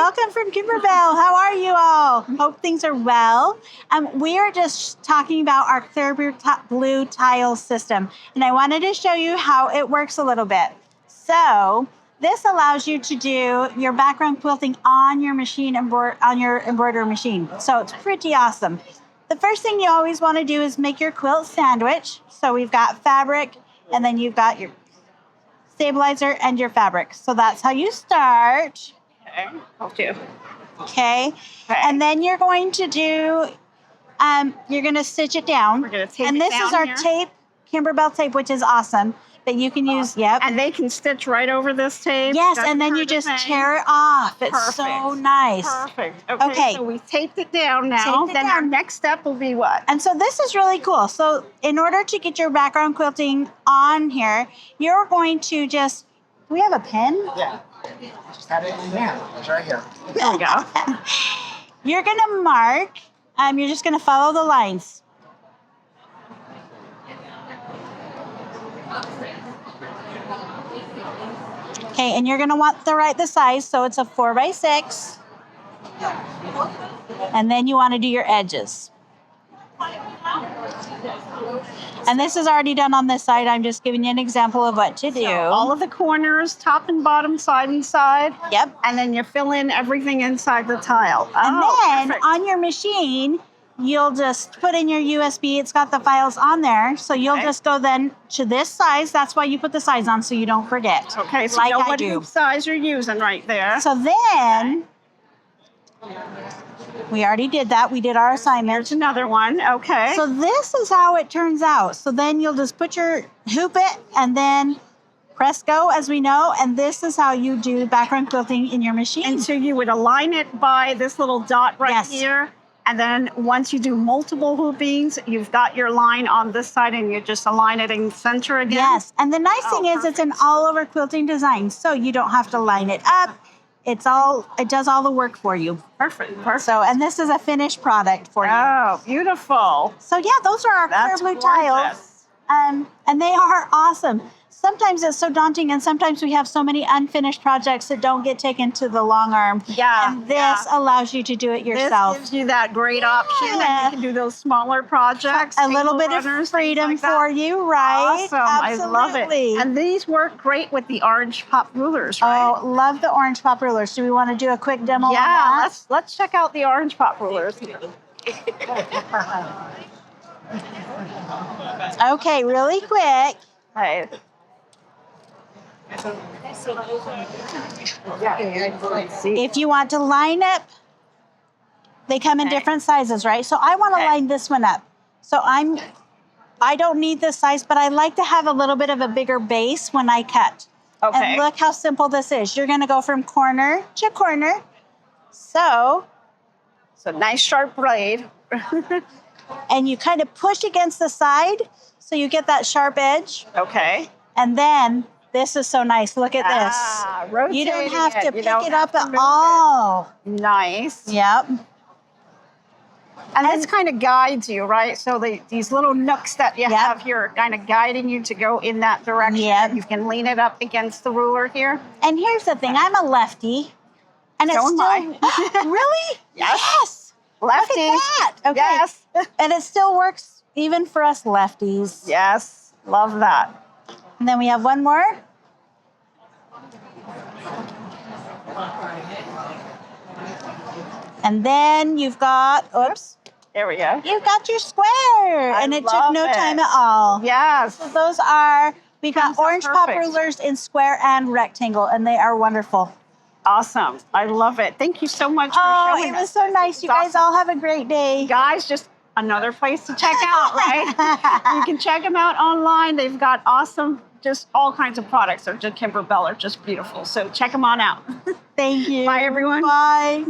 welcome from Kimberbell. How are you all? Hope things are well. We are just talking about our clear blue tile system, and I wanted to show you how it works a little bit. So this allows you to do your background quilting on your machine, on your embroidery machine. So it's pretty awesome. The first thing you always want to do is make your quilt sandwich. So we've got fabric, and then you've got your stabilizer and your fabric. So that's how you start. Okay, I'll do. Okay. And then you're going to do, you're going to stitch it down. We're going to tape and it this down is our here. tape, Kimberbell tape, which is awesome. That you can use, yep. And they can stitch right over this tape. Yes, Doesn't and then hurt you a just thing. tear it off. It's Perfect. so nice. Perfect. Okay. So we taped it down now. Taped it Then our down. next step will be what? And so this is really cool. So in order to get your background quilting on here, you're going to just, do we have a pen? Yeah. Just had it in there. It's right here. There we go. You're going to mark, you're just going to follow the lines. Okay, and you're going to want the size, so it's a 4x6. And then you want to do your edges. And this is already done on this side. I'm just giving you an example of what to do. So all of the corners, top and bottom, side and side. Yep. And then you fill in everything inside the tile. And then perfect. on your machine, you'll just put in your USB. It's got the files on there. So you'll just go then to this size. That's why you put the size on so you don't forget. Okay, so like you know I what do. hoop size you're using right there. So then, we already did that. We did our assignment. There's another one. Okay. So this is how it turns out. So then you'll just put your hoop it and then press go, as we know. And this is how you do background quilting in your machine. And so you would align it by this little dot right Yes. here. And then once you do multiple hoopings, you've got your line on this side and you just align it in center again. Yes. And the nice thing is it's an all over quilting design. So you don't have to line it up. It does all the work for you. Perfect. Perfect. So, and this is a finished product for you. Oh, beautiful. So yeah, those are our clear That's blue gorgeous. tiles. And they are awesome. Sometimes it's so daunting, and sometimes we have so many unfinished projects that don't get taken to the long arm. Yeah. And this allows you to do it yourself. This gives you that great option. Yeah. And you can do those smaller projects. A little table bit of runners, freedom things like for that. you, right? Awesome. I love Absolutely. it. And these work great with the orange pop rulers, right? Oh, love the orange pop rulers. Do we want to do a quick demo? Yeah, on that? let's check out the orange pop rulers. Okay, really quick. Hey. If you want to line up, they come in different sizes, right? So I want to line this one up. So I don't need this size, but I like to have a little bit of a bigger base when I cut. Okay. And look how simple this is. You're going to go from corner to corner. So Nice sharp blade. and you kind of push against the side so you get that sharp edge. Okay. And then this is so nice. Look at this. You don't have to pick it up at all. Nice. Yep. And this kind of guides you, right? So these little nooks that you have here are kind of guiding you to go in that direction. Yep. You can lean it up against the ruler here. And here's the thing. I'm a lefty. And it's So am still I. really? Yes. Lefties. Look at Lefties. that. Okay. Yes. And it still works even for us lefties. Yes. Love that. And then we have one more. And then you've got, oops, There we go. you've got your square. And it took no time at all. Yes. So those are, we've got Comes out orange pop perfect. rulers in square and rectangle, and they are wonderful. Awesome. I love it. Thank you so much for Oh, showing it was us. so nice. You guys awesome. all have a great day. Guys, just another place to check out, right? You can check them out online. They've got awesome, just all kinds of products. They're just Kimberbell are just beautiful. So check them on out. Thank you. Bye, everyone. Bye.